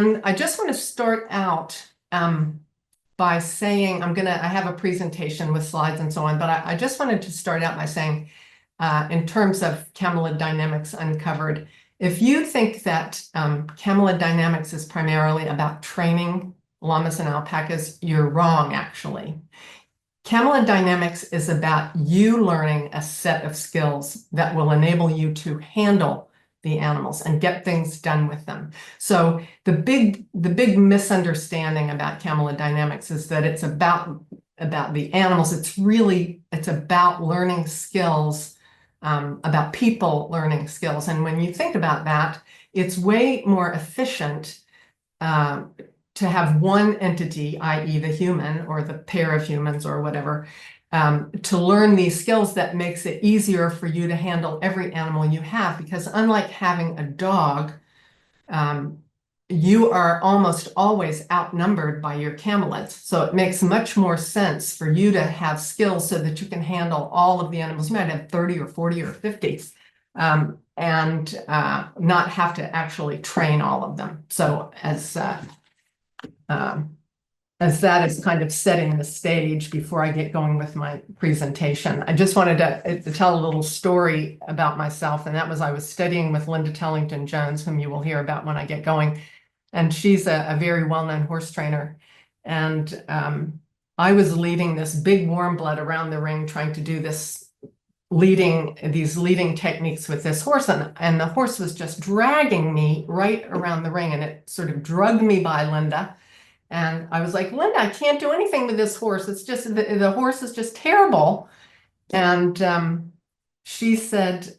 And I just want to start out by saying I have a presentation with slides and so on, but I just wanted to start out by saying, in terms of Camelidynamics Uncovered, if you think that Camelidynamics is primarily about training llamas and alpacas, you're wrong, actually. Camelidynamics is about you learning a set of skills that will enable you to handle the animals and get things done with them. So the big misunderstanding about Camelidynamics is that it's about the animals. It's about learning skills, about people learning skills. And when you think about that, it's way more efficient to have one entity, i.e. the human or the pair of humans or whatever, to learn these skills that makes it easier for you to handle every animal you have. Because unlike having a dog, you are almost always outnumbered by your camelids. So it makes much more sense for you to have skills so that you can handle all of the animals. You might have 30 or 40 or 50, and not have to actually train all of them. So as that is kind of setting the stage before I get going with my presentation, I just wanted to tell a little story about myself, and that was I was studying with Linda Tellington-Jones, whom you will hear about when I get going, and she's a very well-known horse trainer, and I was leading this big warm blood around the ring, trying to do these leading techniques with this horse, and the horse was just dragging me right around the ring, and it sort of drugged me by Linda. And I was like, Linda, I can't do anything with this horse. It's just, the horse is just terrible. And she said,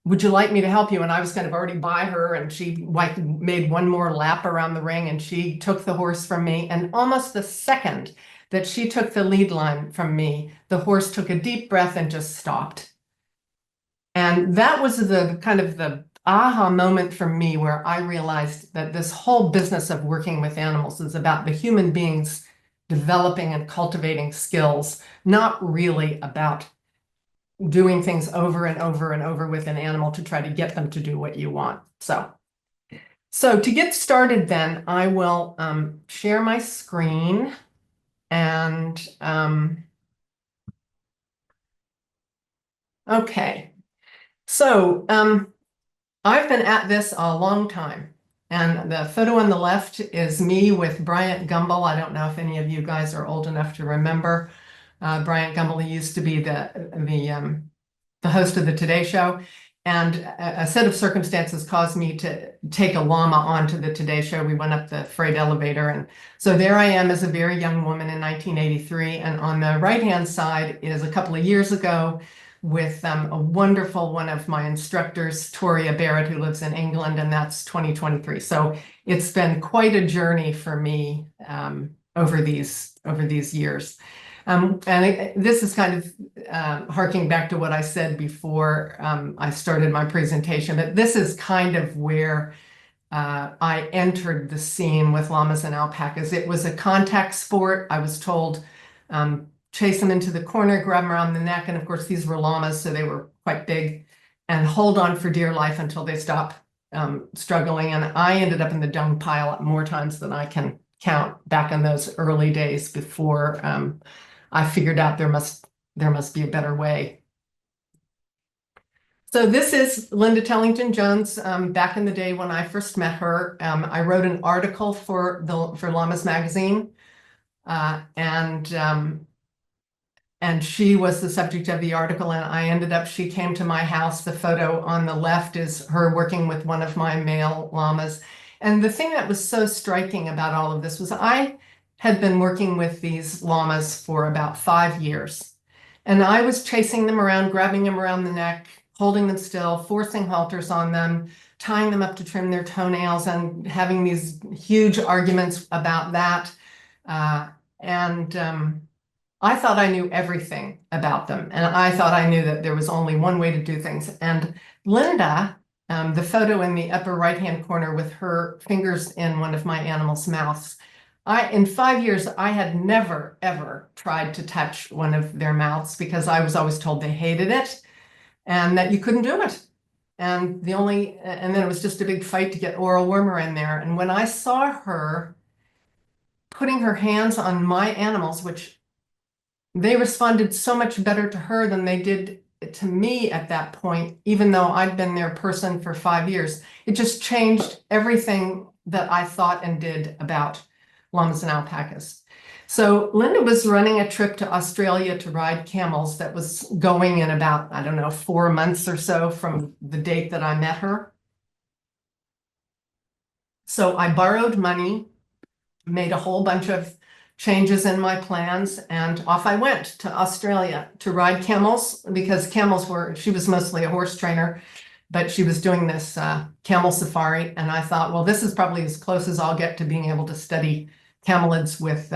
would you like me to help you? And I was kind of already by her, and she made one more lap around the ring, and she took the horse from me. And almost the second that she took the lead line from me, the horse took a deep breath and just stopped. And that was the kind of the aha moment for me, where I realized that this whole business of working with animals is about the human beings developing and cultivating skills, not really about doing things over and over and over with an animal to try to get them to do what you want. So to get started then, I will share my screen, and okay. So I've been at this a long time, and the photo on the left is me with Bryant Gumbel. I don't know if any of you guys are old enough to remember. Bryant Gumbel used to be the host of the Today Show, and a set of circumstances caused me to take a llama onto the Today Show. We went up the freight elevator, and so there I am as a very young woman in 1983, and on the right-hand side is a couple of years ago, with a wonderful one of my instructors, Toria Barrett, who lives in England, and that's 2023. So it's been quite a journey for me over these years. And this is kind of harking back to what I said before I started my presentation, but this is kind of where I entered the scene with llamas and alpacas. It was a contact sport. I was told, chase them into the corner, grab them around the neck. And of course, these were llamas, so they were quite big, and hold on for dear life until they stop struggling. And I ended up in the dung pile more times than I can count back in those early days before I figured out there must be a better way. So this is Linda Tellington-Jones. Back in the day when I first met her, I wrote an article for Llamas magazine, and she was the subject of the article, and she came to my house. The photo on the left is her working with one of my male llamas. And the thing that was so striking about all of this was I had been working with these llamas for about 5 years. And I was chasing them around, grabbing them around the neck, holding them still, forcing halters on them, tying them up to trim their toenails, and having these huge arguments about that. I thought I knew everything about them, and I thought I knew that there was only one way to do things. And Linda, the photo in the upper right-hand corner with her fingers in one of my animals' mouths, in 5 years, I had never, ever tried to touch one of their mouths because I was always told they hated it and that you couldn't do it. And then it was just a big fight to get oral wormer in there. And when I saw her putting her hands on my animals, which they responded so much better to her than they did to me at that point, even though I'd been their person for 5 years, it just changed everything that I thought and did about llamas and alpacas. So Linda was running a trip to Australia to ride camels that was going in about, I don't know, 4 months or so from the date that I met her. So I borrowed money, made a whole bunch of changes in my plans, and off I went to Australia to ride camels, because she was mostly a horse trainer, but she was doing this camel safari. And I thought, well, this is probably as close as I'll get to being able to study camelids with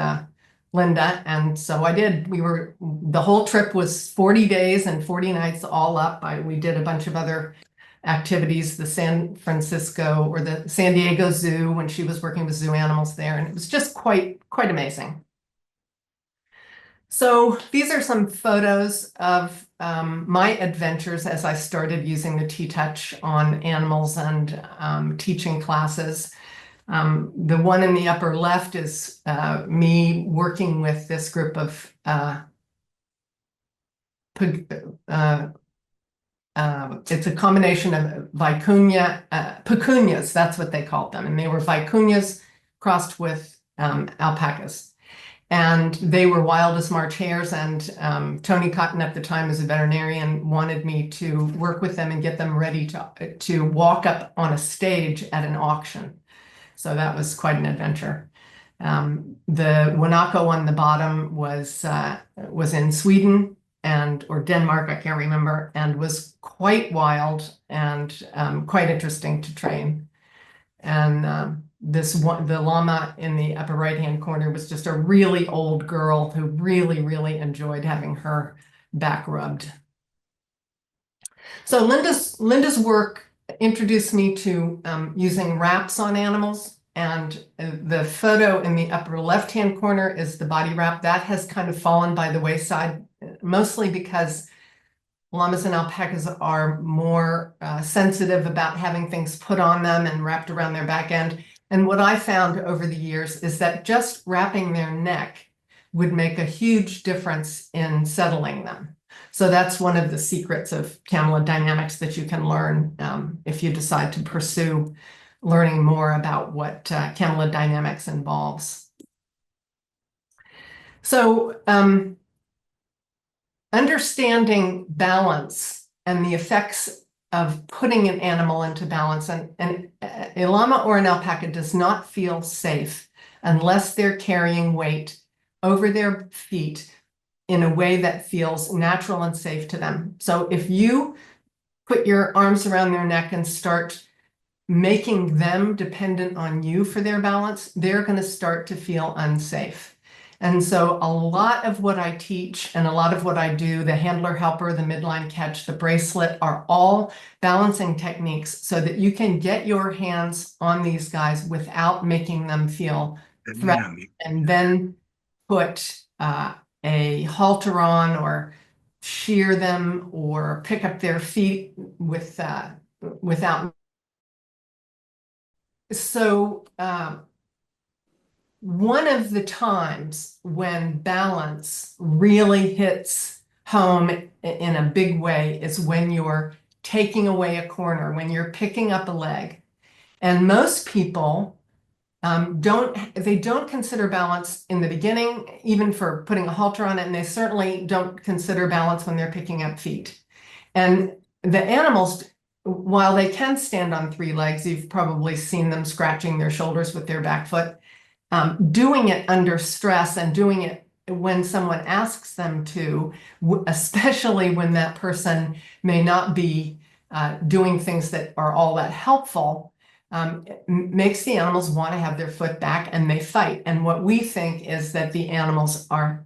Linda. And so I did. The whole trip was 40 days and 40 nights all up. We did a bunch of other activities, the San Francisco or the San Diego Zoo when she was working with zoo animals there. And it was just quite amazing. So these are some photos of my adventures as I started using the T-Touch on animals and teaching classes. The one in the upper left is me working with this group of it's a combination of vicuñas, that's what they called them. And they were vicuñas crossed with alpacas. And they were wild as March hares. And Tony Cotton at the time, as a veterinarian, wanted me to work with them and get them ready to walk up on a stage at an auction. So that was quite an adventure. The Wanako on the bottom was in Sweden or Denmark, I can't remember, and was quite wild and quite interesting to train. And the llama in the upper right-hand corner was just a really old girl who really enjoyed having her back rubbed. So Linda's work introduced me to using wraps on animals. And the photo in the upper left-hand corner is the body wrap. That has kind of fallen by the wayside, mostly because llamas and alpacas are more sensitive about having things put on them and wrapped around their back end. And what I found over the years is that just wrapping their neck would make a huge difference in settling them. So that's one of the secrets of Camelidynamics that you can learn if you decide to pursue learning more about what Camelidynamics involves. So understanding balance and the effects of putting an animal into balance, and a llama or an alpaca does not feel safe unless they're carrying weight over their feet in a way that feels natural and safe to them. So if you put your arms around their neck and start making them dependent on you for their balance, they're going to start to feel unsafe. And so a lot of what I teach and a lot of what I do, the handler helper, the midline catch, the bracelet, are all balancing techniques so that you can get your hands on these guys without making them feel threatened, and then put a halter on or shear them or pick up their feet without. So one of the times when balance really hits home in a big way is when you're taking away a corner, when you're picking up a leg. And most people don't consider balance in the beginning, even for putting a halter on it, and they certainly don't consider balance when they're picking up feet. And the animals, while they can stand on 3 legs, you've probably seen them scratching their shoulders with their back foot. Doing it under stress and doing it when someone asks them to, especially when that person may not be doing things that are all that helpful, makes the animals want to have their foot back, and they fight. And what we think is that the animals are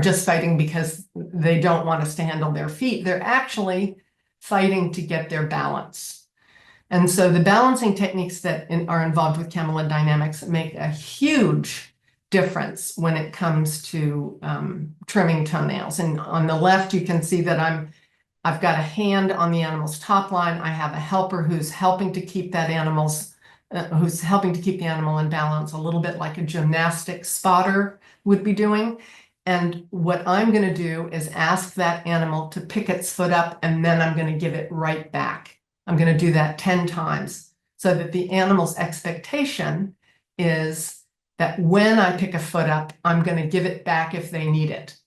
just fighting because they don't want us to handle their feet. They're actually fighting to get their balance. And so the balancing techniques that are involved with Camelidynamics make a huge difference when it comes to trimming toenails. And on the left, you can see that I'm I've got a hand on the animal's top line. I have a helper who's helping to keep the animal in balance, a little bit like a gymnastic spotter would be doing. And what I'm going to do is ask that animal to pick its foot up, and then I'm going to give it right back. I'm going to do that 10 times so that the animal's expectation is that when I pick a foot up, I'm going to give it back if they need it.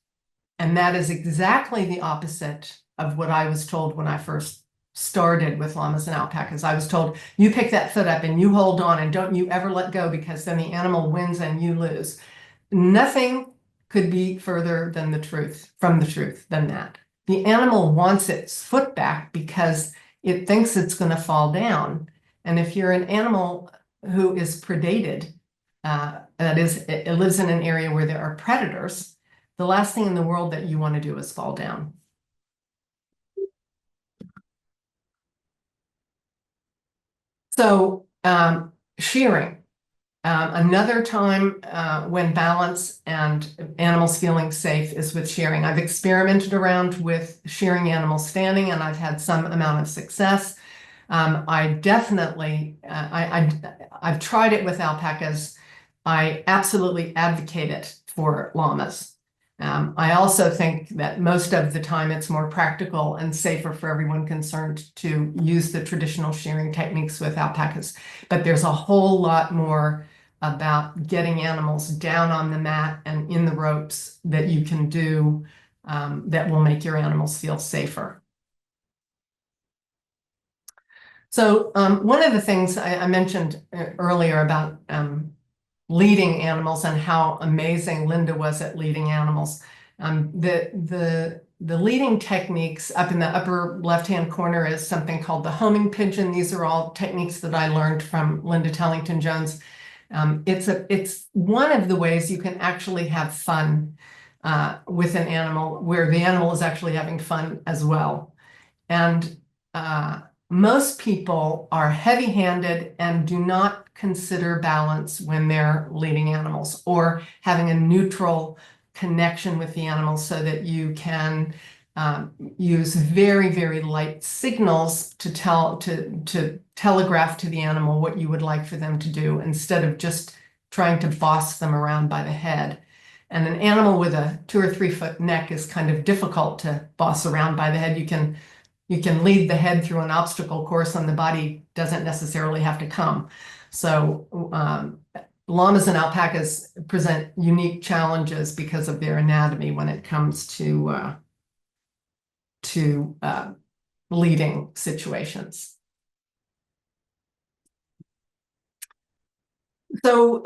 And that is exactly the opposite of what I was told when I first started with llamas and alpacas. I was told, you pick that foot up and you hold on and don't you ever let go, because then the animal wins and you lose. Nothing could be further than from the truth than that. The animal wants its foot back because it thinks it's going to fall down. And if you're an animal who is predated, that is, it lives in an area where there are predators, the last thing in the world that you want to do is fall down. So shearing. Another time when balance and animals feeling safe is with shearing. I've experimented around with shearing animals standing, and I've had some amount of success. I definitely, I've tried it with alpacas. I absolutely advocate it for llamas. I also think that most of the time it's more practical and safer for everyone concerned to use the traditional shearing techniques with alpacas. But there's a whole lot more about getting animals down on the mat and in the ropes that you can do that will make your animals feel safer. So one of the things I mentioned earlier about leading animals and how amazing Linda was at leading animals. The leading techniques up in the upper left-hand corner is something called the homing pigeon. These are all techniques that I learned from Linda Tellington Jones. It's one of the ways you can actually have fun with an animal, where the animal is actually having fun as well. And most people are heavy-handed and do not consider balance when they're leading animals, or having a neutral connection with the animal so that you can use very, very light signals to telegraph to the animal what you would like for them to do, instead of just trying to boss them around by the head. And an animal with a 2 or 3 foot neck is kind of difficult to boss around by the head. You can lead the head through an obstacle course, and the body doesn't necessarily have to come. So llamas and alpacas present unique challenges because of their anatomy when it comes to leading situations. So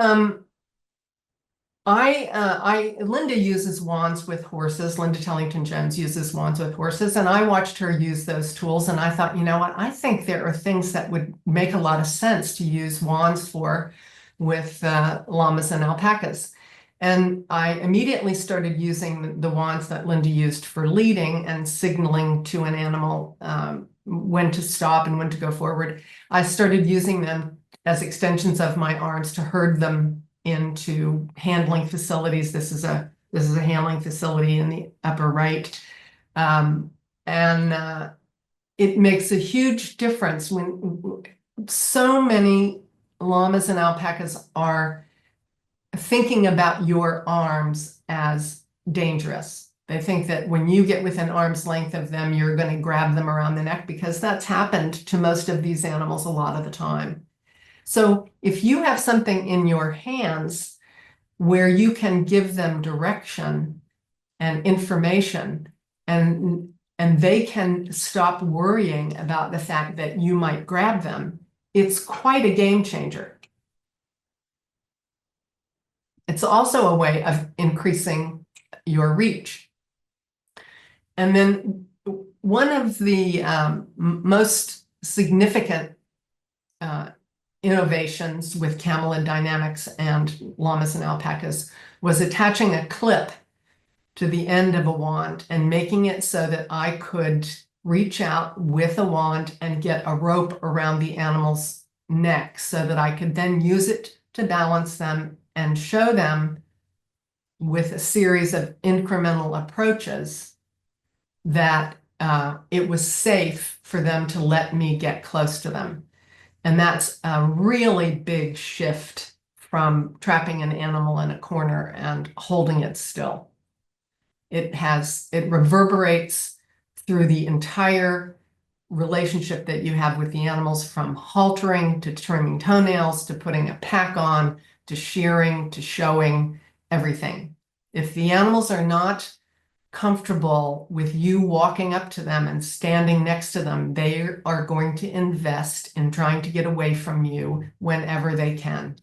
Linda uses wands with horses. Linda Tellington Jones uses wands with horses, and I watched her use those tools, and I thought, you know what, I think there are things that would make a lot of sense to use wands for with llamas and alpacas. And I immediately started using the wands that Linda used for leading and signaling to an animal when to stop and when to go forward. I started using them as extensions of my arms to herd them into handling facilities. This is a handling facility in the upper right. It makes a huge difference when so many llamas and alpacas are thinking about your arms as dangerous. They think that when you get within arm's length of them, you're going to grab them around the neck, because that's happened to most of these animals a lot of the time. So if you have something in your hands where you can give them direction and information, and they can stop worrying about the fact that you might grab them, it's quite a game changer. It's also a way of increasing your reach. And then one of the most significant innovations with Camelidynamics and llamas and alpacas was attaching a clip to the end of a wand and making it so that I could reach out with a wand and get a rope around the animal's neck, so that I could then use it to balance them and show them with a series of incremental approaches that it was safe for them to let me get close to them. And that's a really big shift from trapping an animal in a corner and holding it still. It reverberates through the entire relationship that you have with the animals, from haltering to trimming toenails to putting a pack on to shearing to showing, everything. If the animals are not comfortable with you walking up to them and standing next to them, they are going to invest in trying to get away from you whenever they can.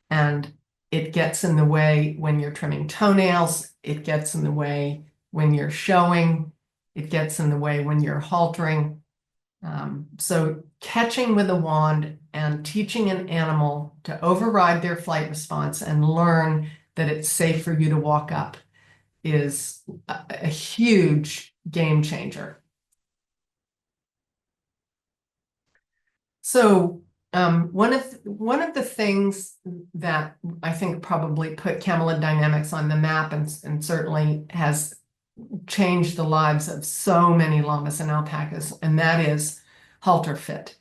And it gets in the way when you're trimming toenails, it gets in the way when you're showing, it gets in the way when you're haltering. So catching with a wand and teaching an animal to override their flight response and learn that it's safe for you to walk up is a huge game changer. So one of the things that I think probably put Camelidynamics on the map and certainly has changed the lives of so many llamas and alpacas, and that is halter fit.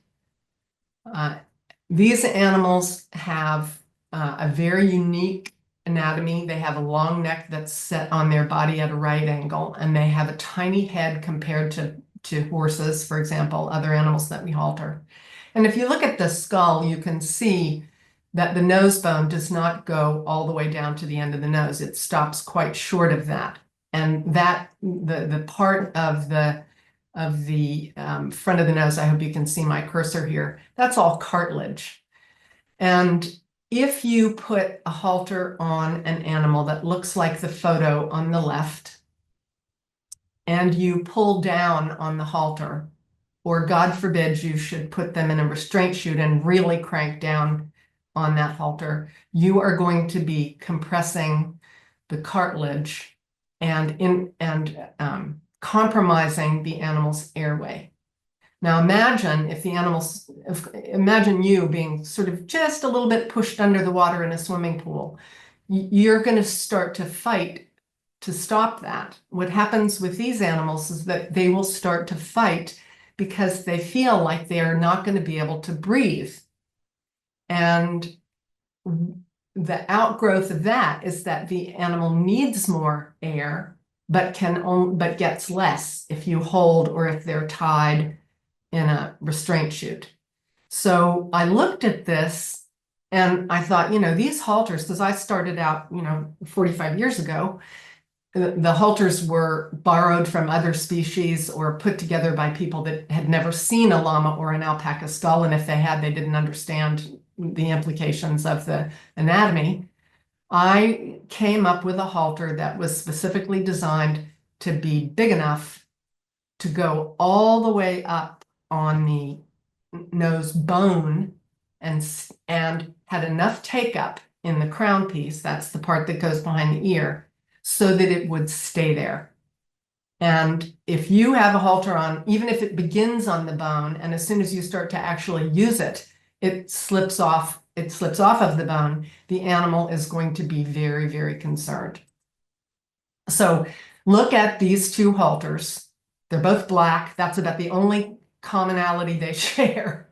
These animals have a very unique anatomy. They have a long neck that's set on their body at a right angle, and they have a tiny head compared to horses, for example, other animals that we halter. And if you look at the skull, you can see that the nose bone does not go all the way down to the end of the nose. It stops quite short of that. And that the part of the front of the nose, I hope you can see my cursor here, that's all cartilage. And if you put a halter on an animal that looks like the photo on the left, and you pull down on the halter, or God forbid you should put them in a restraint chute and really crank down on that halter, you are going to be compressing the cartilage and compromising the animal's airway. Now imagine imagine you being sort of just a little bit pushed under the water in a swimming pool. You're going to start to fight to stop that. What happens with these animals is that they will start to fight because they feel like they are not going to be able to breathe. And the outgrowth of that is that the animal needs more air, but gets less if you hold or if they're tied in a restraint chute. So I looked at this and I thought, these halters, because I started out, 45 years ago, the halters were borrowed from other species or put together by people that had never seen a llama or an alpaca skull. And if they had, they didn't understand the implications of the anatomy. I came up with a halter that was specifically designed to be big enough to go all the way up on the nose bone and had enough take up in the crown piece, that's the part that goes behind the ear, so that it would stay there. And if you have a halter on, even if it begins on the bone, and as soon as you start to actually use it, it slips off of the bone, the animal is going to be very, very concerned. So look at these two halters. They're both black. That's about the only commonality they share.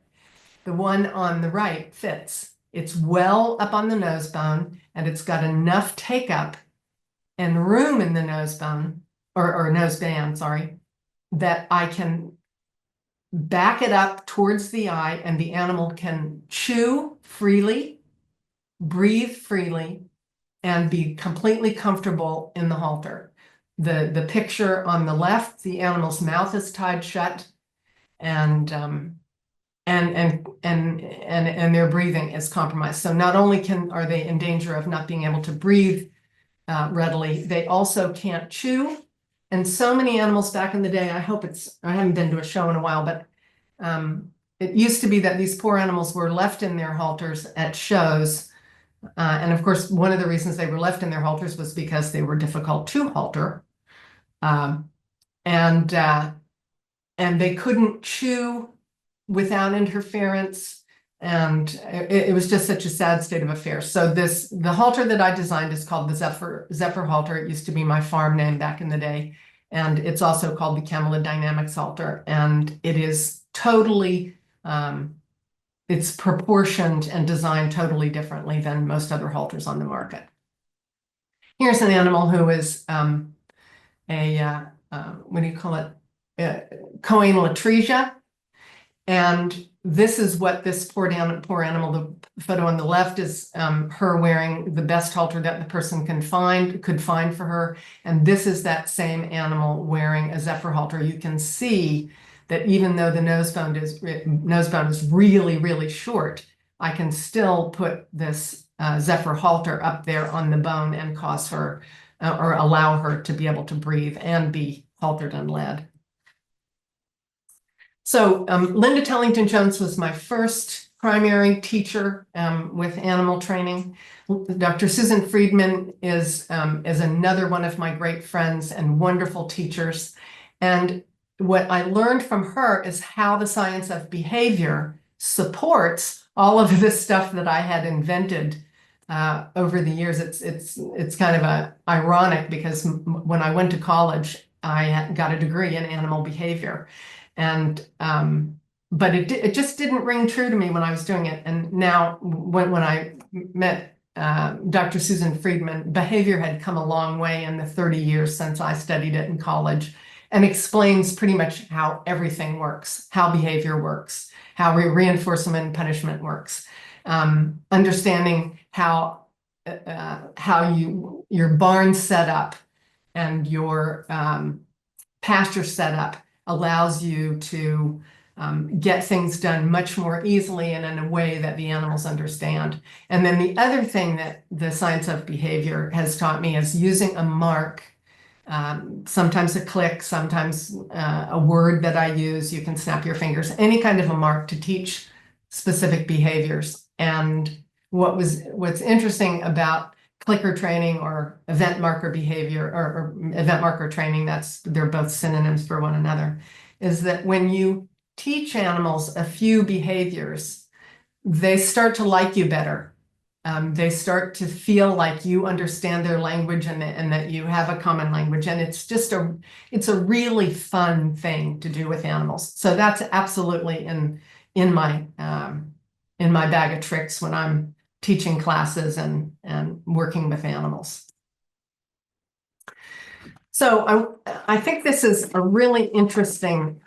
The one on the right fits. It's well up on the nose bone, and it's got enough take up and room in the nose bone, or nose band, sorry, that I can back it up towards the eye and the animal can chew freely, breathe freely, and be completely comfortable in the halter. The picture on the left, the animal's mouth is tied shut and their breathing is compromised. So not only are they in danger of not being able to breathe readily, they also can't chew. And so many animals back in the day, I haven't been to a show in a while, but it used to be that these poor animals were left in their halters at shows. And of course, one of the reasons they were left in their halters was because they were difficult to halter. And they couldn't chew without interference. And it was just such a sad state of affairs. So the halter that I designed is called the Zephyr halter. It used to be my farm name back in the day. And it's also called the Camelidynamics halter. And it is totally, it's proportioned and designed totally differently than most other halters on the market. Here's an animal who is what do you call it? Coenlatresia. And this is what this poor animal, the photo on the left is her wearing the best halter that the person could find for her. And this is that same animal wearing a Zephyr halter. You can see that even though the nose bone is really, really short, I can still put this Zephyr halter up there on the bone and cause her or allow her to be able to breathe and be haltered and led. So Linda Tellington Jones was my first primary teacher with animal training. Dr. Susan Friedman is another one of my great friends and wonderful teachers. And what I learned from her is how the science of behavior supports all of this stuff that I had invented over the years. It's kind of ironic because when I went to college, I got a degree in animal behavior. And but it just didn't ring true to me when I was doing it. And now when I met Dr. Susan Friedman, behavior had come a long way in the 30 years since I studied it in college, and explains pretty much how everything works, how behavior works, how reinforcement and punishment works, understanding how your barn setup and your pasture setup allows you to get things done much more easily and in a way that the animals understand. And then the other thing that the science of behavior has taught me is using a mark, sometimes a click, sometimes a word that I use. You can snap your fingers, any kind of a mark to teach specific behaviors. And what's interesting about clicker training or event marker behavior or event marker training, they're both synonyms for one another, is that when you teach animals a few behaviors, they start to like you better. They start to feel like you understand their language and that you have a common language. And it's a really fun thing to do with animals. So that's absolutely in my bag of tricks when I'm teaching classes and working with animals. So I think this is a really interesting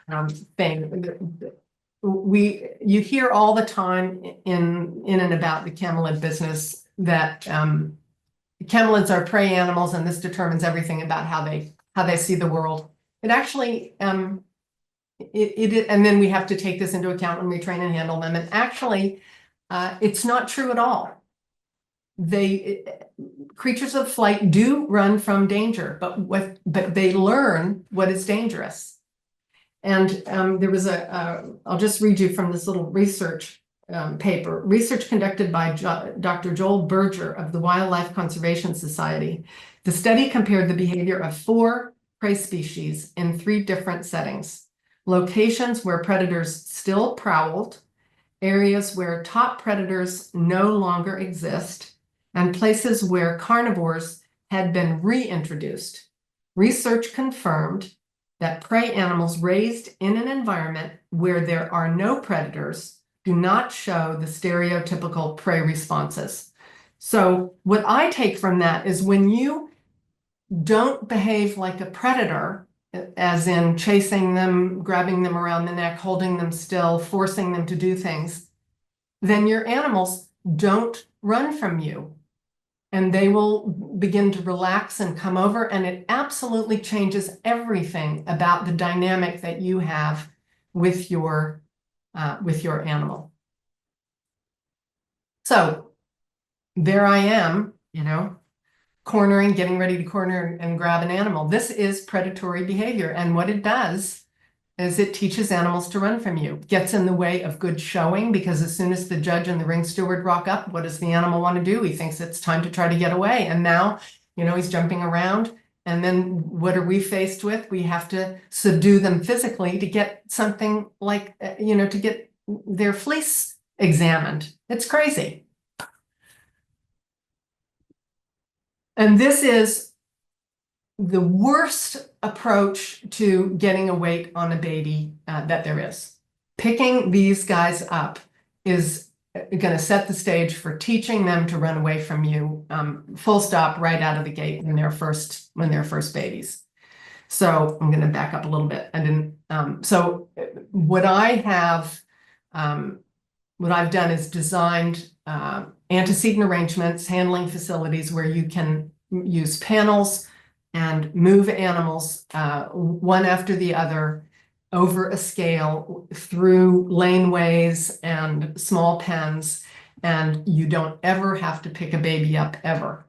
thing. You hear all the time in and about the camelid business that camelids are prey animals, and this determines everything about how they see the world. It actually and then we have to take this into account when we train and handle them. And actually, it's not true at all. Creatures of flight do run from danger, but they learn what is dangerous. And there was I'll just read you from this little research paper, research conducted by Dr. Joel Berger of the Wildlife Conservation Society. The study compared the behavior of 4 prey species in 3 different settings: locations where predators still prowled, areas where top predators no longer exist, and places where carnivores had been reintroduced. Research confirmed that prey animals raised in an environment where there are no predators do not show the stereotypical prey responses. So what I take from that is when you don't behave like a predator, as in chasing them, grabbing them around the neck, holding them still, forcing them to do things, then your animals don't run from you. And they will begin to relax and come over, and it absolutely changes everything about the dynamic that you have with your animal. So there I am, cornering, getting ready to corner and grab an animal. This is predatory behavior, and what it does is it teaches animals to run from you. Gets in the way of good showing, because as soon as the judge and the ring steward rock up, what does the animal want to do? He thinks it's time to try to get away. And now, he's jumping around. And then what are we faced with? We have to subdue them physically to get something like, to get their fleece examined. It's crazy. And this is the worst approach to getting a weight on a baby that there is. Picking these guys up is going to set the stage for teaching them to run away from you, full stop, right out of the gate when they're first babies. So I'm going to back up a little bit. So what I've done is designed antecedent arrangements, handling facilities where you can use panels and move animals one after the other over a scale through laneways and small pens, and you don't ever have to pick a baby up ever.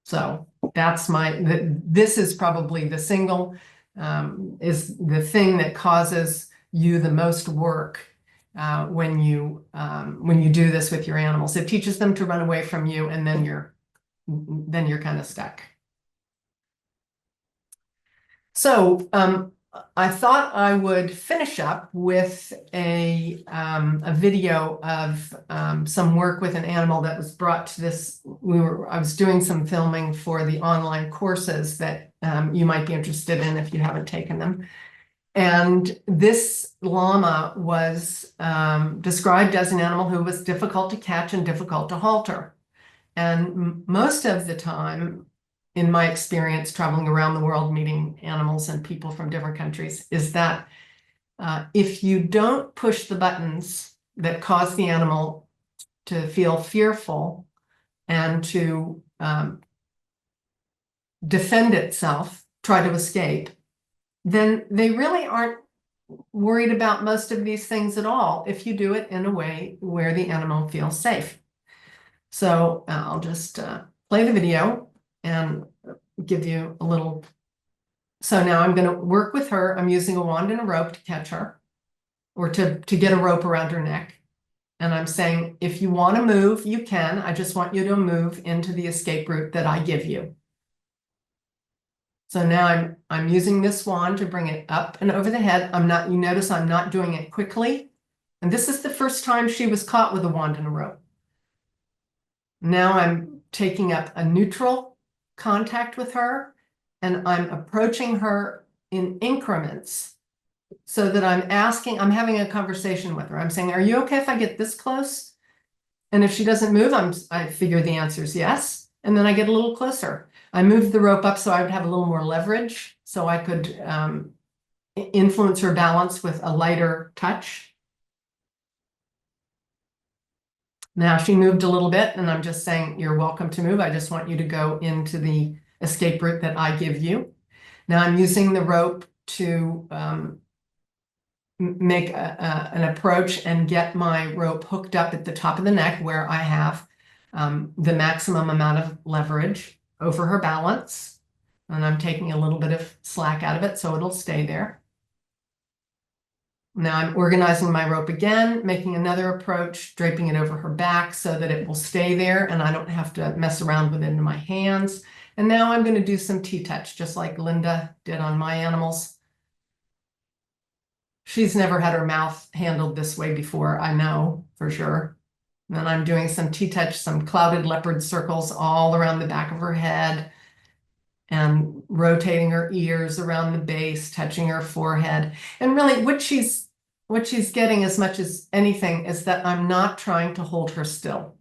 So that's this is probably the single, is the thing that causes you the most work when you do this with your animals. It teaches them to run away from you, and then you're kind of stuck. So I thought I would finish up with a video of some work with an animal that was brought to this. I was doing some filming for the online courses that you might be interested in if you haven't taken them. And this llama was described as an animal who was difficult to catch and difficult to halter. And most of the time, in my experience traveling around the world, meeting animals and people from different countries, is that if you don't push the buttons that cause the animal to feel fearful and to defend itself, try to escape, then they really aren't worried about most of these things at all if you do it in a way where the animal feels safe. So I'll just play the video and give you a little. So now I'm going to work with her. I'm using a wand and a rope to catch her, or to get a rope around her neck. And I'm saying, if you want to move, you can. I just want you to move into the escape route that I give you. So now I'm using this wand to bring it up and over the head. You notice I'm not doing it quickly. And this is the first time she was caught with a wand and a rope. Now I'm taking up a neutral contact with her, and I'm approaching her in increments so that I'm having a conversation with her. I'm saying, are you okay if I get this close? And if she doesn't move, I figure the answer is yes. And then I get a little closer. I moved the rope up so I would have a little more leverage, so I could influence her balance with a lighter touch. Now she moved a little bit, and I'm just saying, you're welcome to move. I just want you to go into the escape route that I give you. Now I'm using the rope to make an approach and get my rope hooked up at the top of the neck where I have the maximum amount of leverage over her balance. And I'm taking a little bit of slack out of it so it'll stay there. Now I'm organizing my rope again, making another approach, draping it over her back so that it will stay there and I don't have to mess around with it in my hands. And now I'm going to do some T-touch, just like Linda did on my animals. She's never had her mouth handled this way before, I know for sure. And then I'm doing some T-touch, some clouded leopard circles all around the back of her head, and rotating her ears around the base, touching her forehead. And really what she's getting as much as anything is that I'm not trying to hold her still.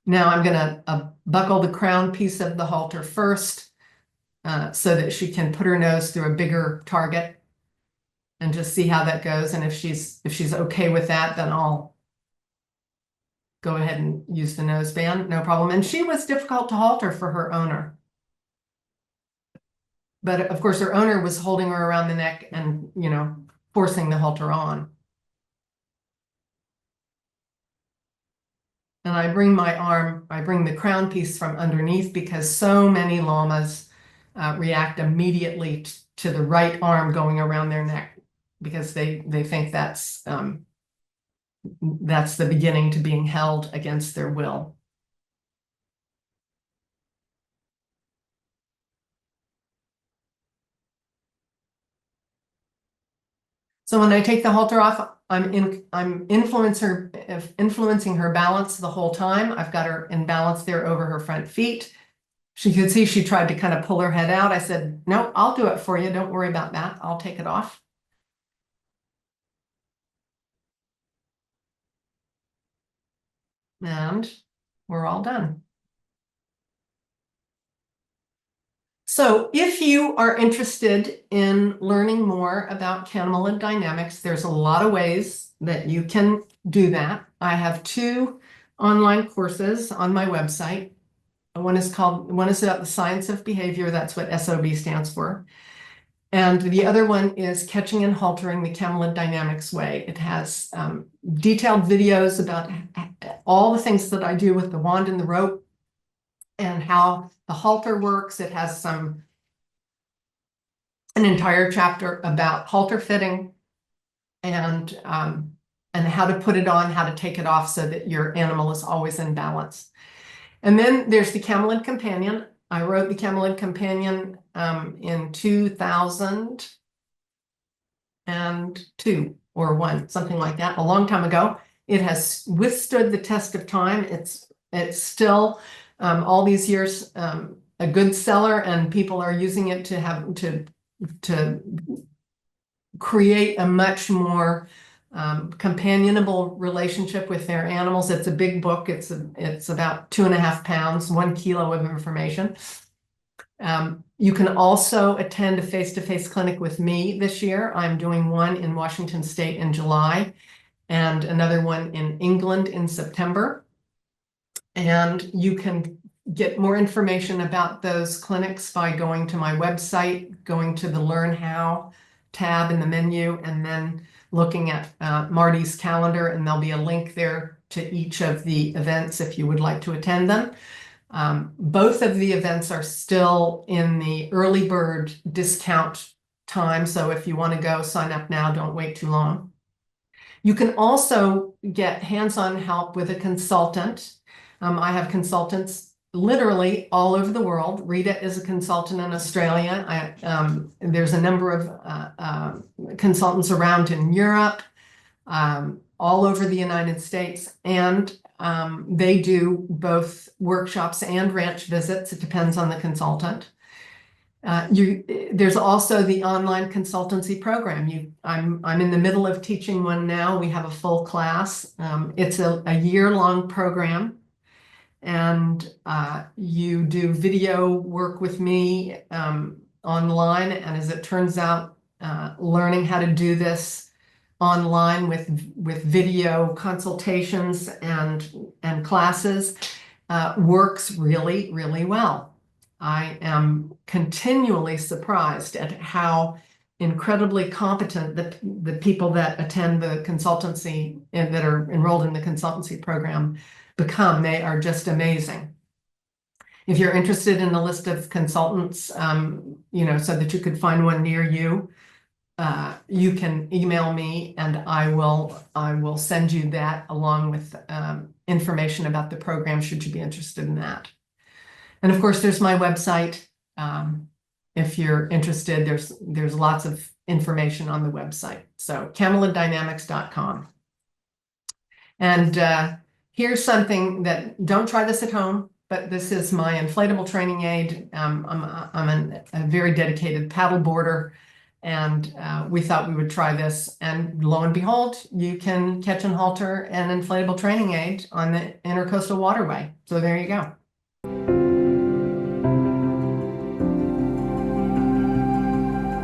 Now I'm going to buckle the crown piece of the halter first so that she can put her nose through a bigger target and just see how that goes. And if she's okay with that, then I'll go ahead and use the noseband, no problem. And she was difficult to halter for her owner. But of course, her owner was holding her around the neck and, forcing the halter on. And I bring the crown piece from underneath because so many llamas react immediately to the right arm going around their neck because they think that's the beginning to being held against their will. So when I take the halter off, I'm influencing her balance the whole time. I've got her in balance there over her front feet. She could see she tried to kind of pull her head out. I said, no, I'll do it for you. Don't worry about that. I'll take it off. And we're all done. So if you are interested in learning more about Camelid dynamics, there's a lot of ways that you can do that. I have 2 online courses on my website. One is about the science of behavior. That's what SOB stands for. And the other one is Catching and Haltering the Camelid Dynamics Way. It has detailed videos about all the things that I do with the wand and the rope and how the halter works. It has an entire chapter about halter fitting and how to put it on, how to take it off so that your animal is always in balance. And then there's the Camelid Companion. I wrote the Camelid Companion in 2002 or 1, something like that, a long time ago. It has withstood the test of time. It's still all these years a good seller, and people are using it to create a much more companionable relationship with their animals. It's a big book. It's about 2.5 pounds, 1 kilo of information. You can also attend a face-to-face clinic with me this year. I'm doing one in Washington State in July and another one in England in September. And you can get more information about those clinics by going to my website, going to the Learn How tab in the menu, and then looking at Marty's calendar, and there'll be a link there to each of the events if you would like to attend them. Both of the events are still in the early bird discount time, so if you want to go, sign up now, don't wait too long. You can also get hands-on help with a consultant. I have consultants literally all over the world. Rita is a consultant in Australia. There's a number of consultants around in Europe, all over the United States, and they do both workshops and ranch visits. It depends on the consultant. There's also the online consultancy program. I'm in the middle of teaching one now. We have a full class. It's a year-long program. And you do video work with me online, and as it turns out, learning how to do this online with video consultations and classes works really, really well. I am continually surprised at how incredibly competent the people that attend the consultancy and that are enrolled in the consultancy program become. They are just amazing. If you're interested in a list of consultants, so that you could find one near you, you can email me, and I will send you that along with information about the program should you be interested in that. And of course, there's my website. If you're interested, there's lots of information on the website. So CAMELIDynamics.com. And here's something that, don't try this at home, but this is my inflatable training aid. I'm a very dedicated paddle boarder, and we thought we would try this. And lo and behold, you can catch and halter an inflatable training aid on the Intercoastal Waterway. So there you go.